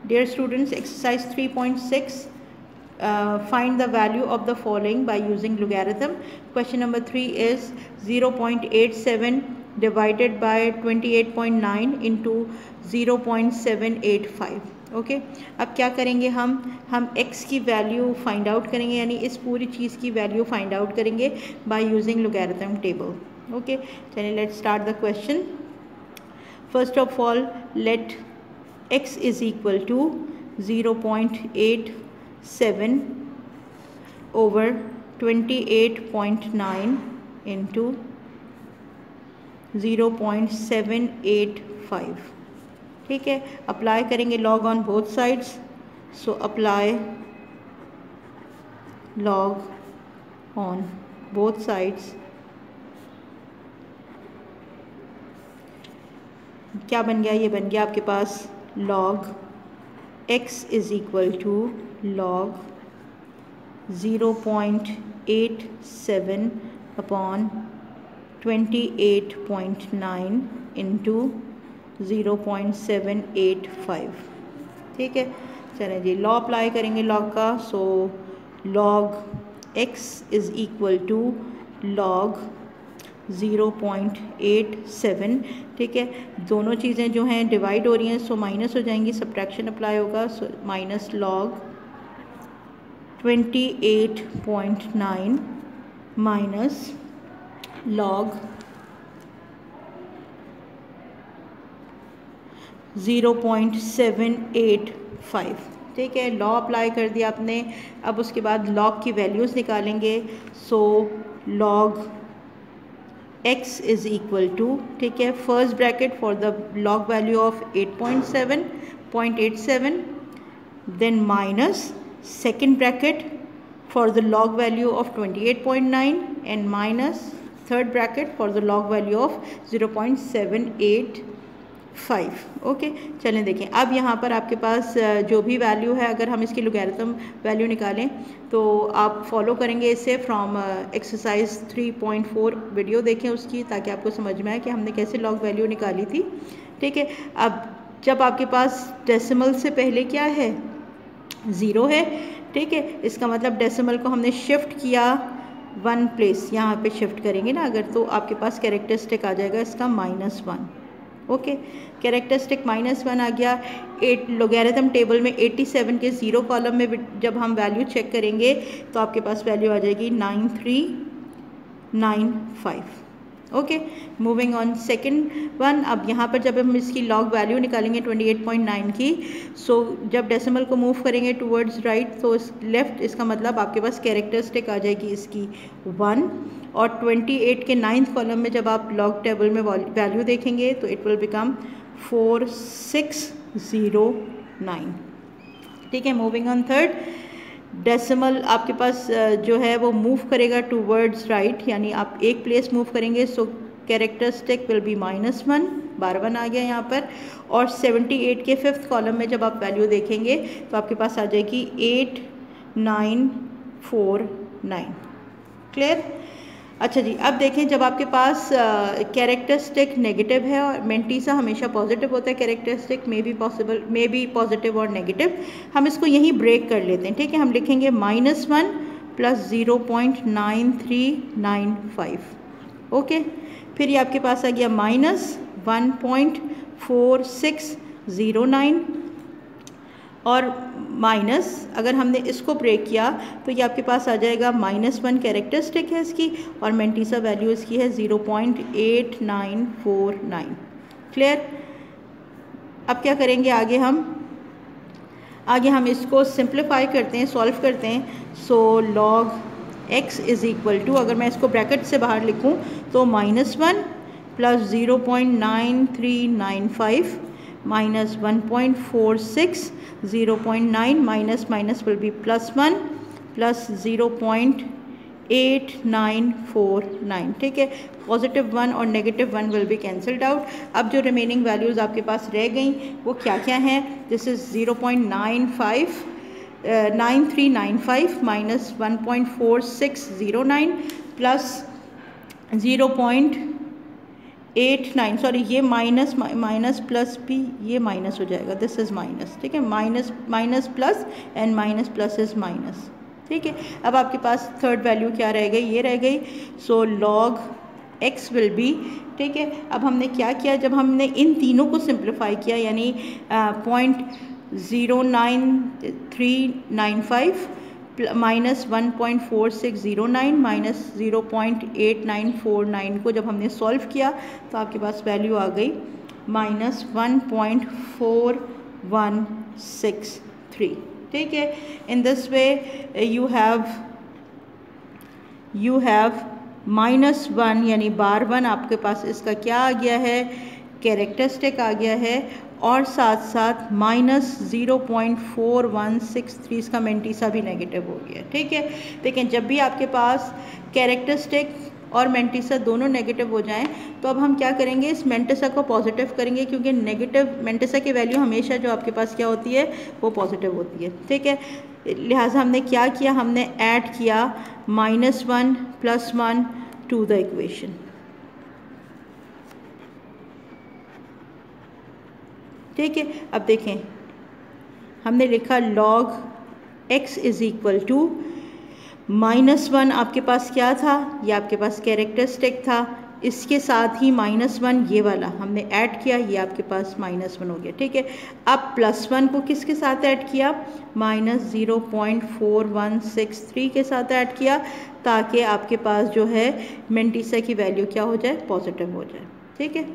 Dear students, exercise 3.6, find the value of the following by using logarithm. Question number 3 is 0.87 divided by 28.9 into 0.785. Okay अब क्या करेंगे हम x की value find out करेंगे, यानी इस पूरी चीज़ की वैल्यू फाइंड आउट करेंगे by using logarithm table. Okay, चलिए let's start the question. First of all let x is equal to 0.87 over 28.9 into 0.785. ठीक है, अप्लाई करेंगे log on both sides. So apply log on both sides. क्या बन गया? ये बन गया आपके पास log x is equal to log 0.87 upon 28.9 into 0.785. ठीक है, चलें जी लॉ अप्लाई करेंगे लॉग का. सो log x is equal to log 0.87. ठीक है, दोनों चीज़ें जो हैं डिवाइड हो रही हैं, सो माइनस हो जाएंगी, सब्ट्रैक्शन अप्लाई होगा. So minus log 28.9 minus log 0.785. ठीक है, लॉ अप्लाई कर दिया आपने. अब उसके बाद लॉग की वैल्यूज़ निकालेंगे. So log x is equal to, ठीक है, first bracket for the log value of 8.7 then minus second bracket for the log value of 28.9 and minus third bracket for the log value of 0.785. Okay, चलें देखें. अब यहाँ पर आपके पास जो भी वैल्यू है, अगर हम इसकी लोगैरिथम वैल्यू निकालें तो आप फॉलो करेंगे इसे फ्रॉम एक्सरसाइज 3.4 वीडियो देखें उसकी, ताकि आपको समझ में आए कि हमने कैसे लॉग वैल्यू निकाली थी. ठीक है, अब जब आपके पास डेसिमल से पहले क्या है? ज़ीरो है. ठीक है, इसका मतलब डेसिमल को हमने शिफ्ट किया वन प्लेस, यहाँ पे शिफ्ट करेंगे ना अगर, तो आपके पास कैरेक्टरिस्टिक आ जाएगा इसका -1. ओके, कैरेक्टरिस्टिक -1 आ गया. लोगैरिथम टेबल में 87 के 0 कॉलम में जब हम वैल्यू चेक करेंगे तो आपके पास वैल्यू आ जाएगी 9395. Okay, moving on second one. अब यहाँ पर जब हम इसकी लॉग वैल्यू निकालेंगे 28.9 की, सो जब डेसिमल को मूव करेंगे टूवर्ड्स राइट, तो इस लेफ़्ट, इसका मतलब आपके पास कैरेक्टरिस्टिक आ जाएगी इसकी 1. और 28 के 9th कॉलम में जब आप लॉग टेबल में वैल्यू देखेंगे तो इट विल बिकम 4609. ठीक है, मूविंग ऑन थर्ड. डेसिमल आपके पास जो है वो मूव करेगा टूवर्ड्स राइट, यानी आप एक प्लेस मूव करेंगे. सो कैरेक्टरिस्टिक विल बी -1, 12 आ गया यहाँ पर. और 78 के 5th कॉलम में जब आप वैल्यू देखेंगे तो आपके पास आ जाएगी 8949. क्लियर? अच्छा जी, अब देखें जब आपके पास कैरेक्टरिस्टिक नेगेटिव है, और मेंटीसा हमेशा पॉजिटिव होता है, कैरेक्टरिस्टिक मे बी पॉजिटिव और नेगेटिव. हम इसको यहीं ब्रेक कर लेते हैं. ठीक है, हम लिखेंगे -1 प्लस 0.9395. ओके, फिर ये आपके पास आ गया -1.4609 और माइनस, अगर हमने इसको ब्रेक किया तो ये आपके पास आ जाएगा -1 कैरेक्टरिस्टिक है इसकी, और मेंटीसा वैल्यू इसकी है 0.8949. क्लियर? अब क्या करेंगे आगे हम इसको सिंप्लीफाई करते हैं, सॉल्व करते हैं. So log x is equal to, अगर मैं इसको ब्रैकेट से बाहर लिखूं तो -1 plus 0.9395 minus 1.46, 0.9 minus will be +1 plus 0.8949. ठीक है, +1 और -1 will be cancelled out. अब जो रिमेनिंग वैल्यूज़ आपके पास रह गई वो क्या क्या हैं? This is 0.9395 minus 1.4609 plus 0.89 89 sorry ये माइनस माइनस प्लस भी ये माइनस हो जाएगा, दिस इज़ माइनस, ठीक है, minus minus plus and minus plus is minus, ठीक है। अब आपके पास थर्ड वैल्यू क्या रह गई, ये रह गई, सो लॉग x विल बी, ठीक है। अब हमने क्या किया, जब हमने इन तीनों को सिंप्लीफाई किया यानी 0.09395 माइनस 1.4609 माइनस 0.8949 को जब हमने सॉल्व किया तो आपके पास वैल्यू आ गई माइनस 1.4163, ठीक है। In this way you have -1 यानी बार 1 आपके पास इसका क्या आ गया है, कैरेक्टरिस्टिक आ गया है, और साथ साथ -0.4163 इसका मेंटिसा भी नेगेटिव हो गया, ठीक है। लेकिन जब भी आपके पास कैरेक्टरिस्टिक और मेंटिसा दोनों नेगेटिव हो जाएं तो अब हम क्या करेंगे, इस मेंटिसा को पॉजिटिव करेंगे, क्योंकि नेगेटिव मेंटिसा की वैल्यू हमेशा जो आपके पास क्या होती है वो पॉजिटिव होती है, ठीक है। लिहाजा हमने क्या किया, हमने ऐड किया -1 + 1 टू द इक्वेशन, ठीक है। अब देखें हमने लिखा log x is equal to -1 आपके पास क्या था, ये आपके पास कैरेक्टरिस्टिक था, इसके साथ ही -1 ये वाला हमने ऐड किया, ये आपके पास -1 हो गया, ठीक है। अब +1 को किसके साथ ऐड किया, -0.4163 के साथ ऐड किया, ताकि आपके पास जो है मेंटिसा की वैल्यू क्या हो जाए, पॉजिटिव हो जाए, ठीक है।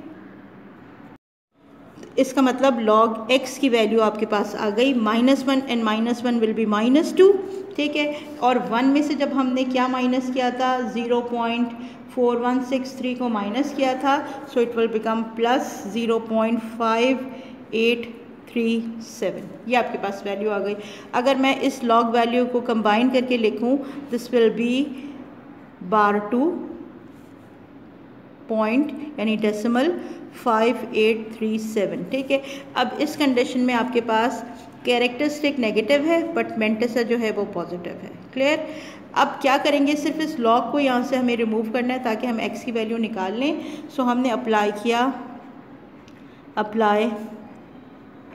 इसका मतलब log x की वैल्यू आपके पास आ गई -1 एंड -1 विल बी -2, ठीक है। और 1 में से जब हमने क्या माइनस किया था, 0.4163 को माइनस किया था, सो इट विल बिकम +0.5837, ये आपके पास वैल्यू आ गई। अगर मैं इस log वैल्यू को कंबाइन करके लिखूं, दिस विल बी /2 पॉइंट यानी डेसिमल 5837, ठीक है। अब इस कंडीशन में आपके पास कैरेक्टरिस्टिक नेगेटिव है बट मेंटिसा जो है वो पॉजिटिव है, क्लियर। अब क्या करेंगे, सिर्फ इस लॉग को यहाँ से हमें रिमूव करना है ताकि हम x की वैल्यू निकाल लें। सो हमने अप्लाई किया, apply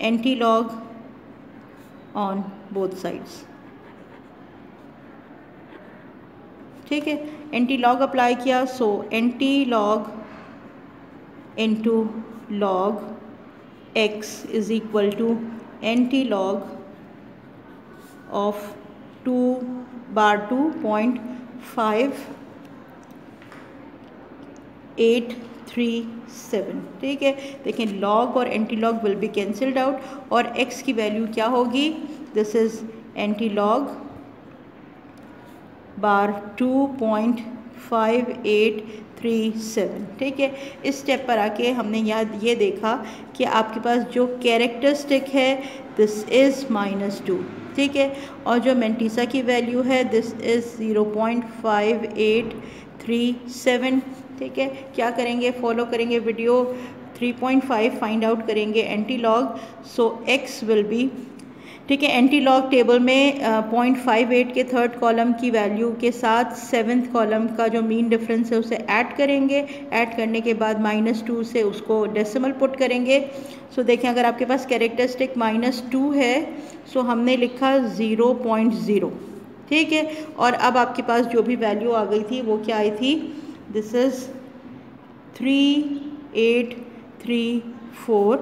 anti log on both sides, ठीक है। एंटी लॉग अप्लाई किया, so anti log into log x is equal to anti-log of 2/2.5837, ठीक है। देखिए log और anti-log will be cancelled out और x की वैल्यू क्या होगी, दिस इज anti-log /2.5837, ठीक है। इस स्टेप पर आके हमने यहाँ ये देखा कि आपके पास जो कैरेक्टरिस्टिक है दिस इज़ -2, ठीक है, और जो मेंटिसा की वैल्यू है दिस इज़ 0.5837, ठीक है। क्या करेंगे, फॉलो करेंगे वीडियो 3.5 फाइंड आउट करेंगे anti log, so x will be, ठीक है। एंटी लॉग टेबल में 0.58 के थर्ड कॉलम की वैल्यू के साथ 7th कॉलम का जो मीन डिफरेंस है उसे ऐड करेंगे, ऐड करने के बाद -2 से उसको डेसिमल पुट करेंगे। सो देखें अगर आपके पास कैरेक्टरिस्टिक -2 है सो हमने लिखा 0.0, ठीक है। और अब आपके पास जो भी वैल्यू आ गई थी वो क्या आई थी, this is 3834,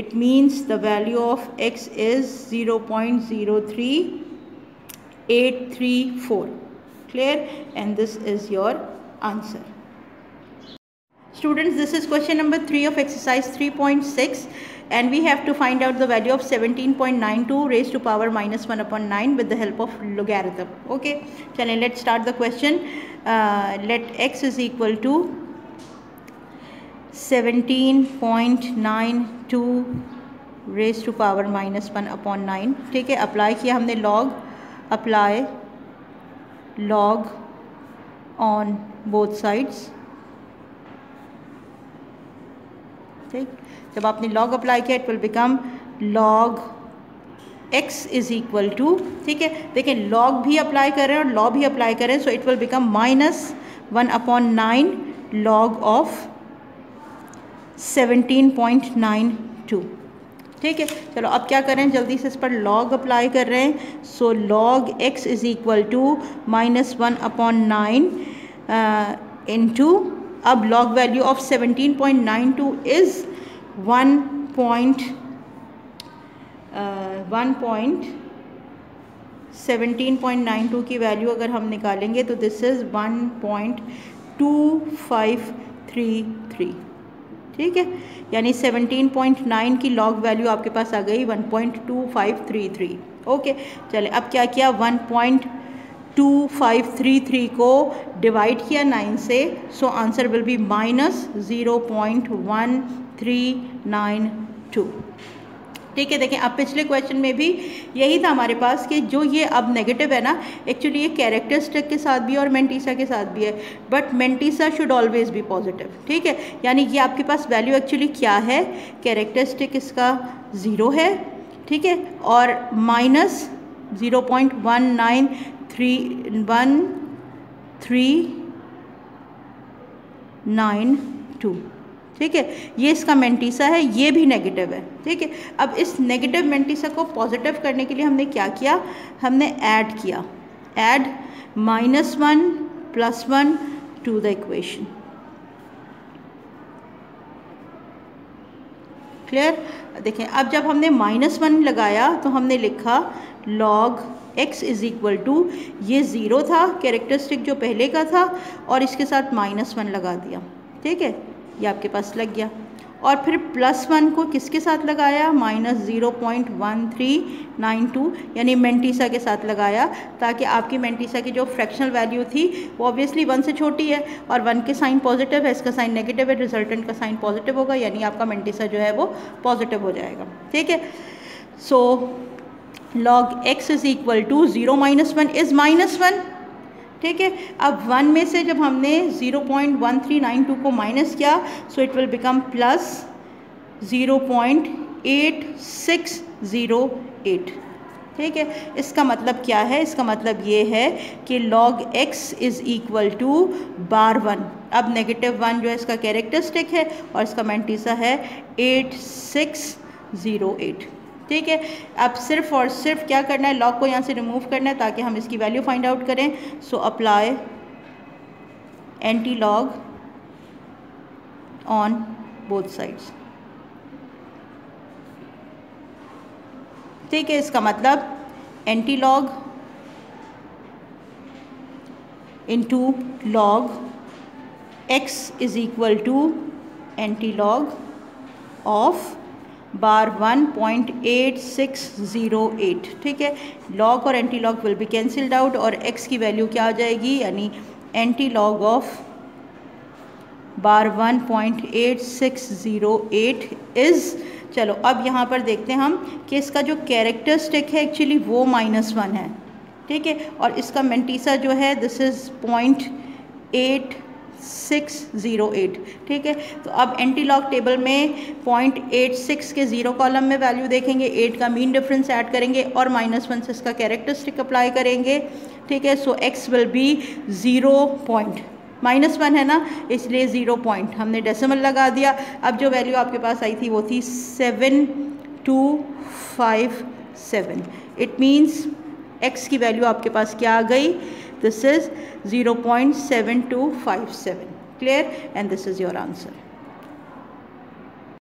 it means the value of x is 0.03834, clear, and this is your answer. Students, this is question number 3 of exercise 3.6 and we have to find out the value of 17.92 raised to power -1/9 with the help of logarithm. Okay, chale let's start the question. Let x is equal to 17.92 raised to power -1/9, ठीक है। Apply किया हमने log, apply log on both sides, ठीक। जब आपने log apply किया it will become log x is equal to, ठीक है। देखिए log भी अप्लाई कर रहे हैं और log भी अप्लाई कर रहे हैं, so it will become -1/9 log of 17.92। ठीक है, चलो अब क्या करें, जल्दी से इस पर लॉग अप्लाई कर रहे हैं। So log x is equal to -1/9 into, अब लॉग वैल्यू ऑफ 17.92 इज़ 17.92 की वैल्यू अगर हम निकालेंगे तो दिस इज़ 1.2533। ठीक है, यानी 17.9 की लॉग वैल्यू आपके पास आ गई 1.2533। ओके, चले अब क्या किया, 1.2533 को डिवाइड किया 9 से, सो आंसर विल बी -0.1392। ठीक है, देखें अब पिछले क्वेश्चन में भी यही था हमारे पास कि जो ये अब नेगेटिव है ना, एक्चुअली ये कैरेक्टरिस्टिक के साथ भी है और मेंटिसा के साथ भी है, but mantissa should always be positive. ठीक है, यानी ये आपके पास वैल्यू एक्चुअली क्या है, कैरेक्टरिस्टिक इसका 0 है। ठीक है, और -0.1392। ठीक है, ये इसका मेंटिसा है, ये भी नेगेटिव है। ठीक है, अब इस नेगेटिव मेंटिसा को पॉजिटिव करने के लिए हमने क्या किया, हमने ऐड किया, add -1 + 1 to the equation. Clear, देखें अब जब हमने -1 लगाया तो हमने लिखा log x is equal to, ये 0 था कैरेक्टरिस्टिक जो पहले का था, और इसके साथ -1 लगा दिया। ठीक है, ये आपके पास लग गया, और फिर +1 को किसके साथ लगाया, -0.1392 यानी मेंटिसा के साथ लगाया, ताकि आपकी मेंटिसा की जो फ्रैक्शनल वैल्यू थी वो ऑब्वियसली 1 से छोटी है, और 1 के साइन पॉजिटिव है, इसका साइन नेगेटिव है, रिजल्टेंट का साइन पॉजिटिव होगा, यानी आपका मेंटिसा जो है वो पॉजिटिव हो जाएगा। ठीक है, so log x is equal to 0 - 1 is -1। ठीक है, अब 1 में से जब हमने 0.1392 को माइनस किया, सो इट विल बिकम +0.8608। ठीक है, इसका मतलब क्या है, इसका मतलब ये है कि log x is equal to bar1, अब -1 जो है इसका कैरेक्टरिस्टिक है और इसका मेंटिसा है 8608। ठीक है, अब सिर्फ और सिर्फ क्या करना है, लॉग को यहाँ से रिमूव करना है ताकि हम इसकी वैल्यू फाइंड आउट करें। So apply anti log on both sides. ठीक है, इसका मतलब anti log into log x is equal to anti log of bar1 0.8608। ठीक है, लॉग और anti log will be cancelled out, और x की वैल्यू क्या आ जाएगी, यानी anti log of bar1 0.8608 is, चलो अब यहाँ पर देखते हैं हम कि इसका जो कैरेक्टरिस्टिक है एक्चुअली वो -1 है। ठीक है, और इसका मेंटिसा जो है दिस इज़ 0.8608। ठीक है, तो अब एंटी लॉग टेबल में 0.86 के 0 कॉलम में वैल्यू देखेंगे, 8 का मीन डिफरेंस ऐड करेंगे और -1 से इसका कैरेक्टरिस्टिक अप्लाई करेंगे। ठीक है, सो x विल बी 0. -1 है ना, इसलिए 0 पॉइंट हमने डेसिमल लगा दिया। अब जो वैल्यू आपके पास आई थी वो थी 7257। इट मीन्स x की वैल्यू आपके पास क्या आ गई, this is 0.7257। Clear, and this is your answer.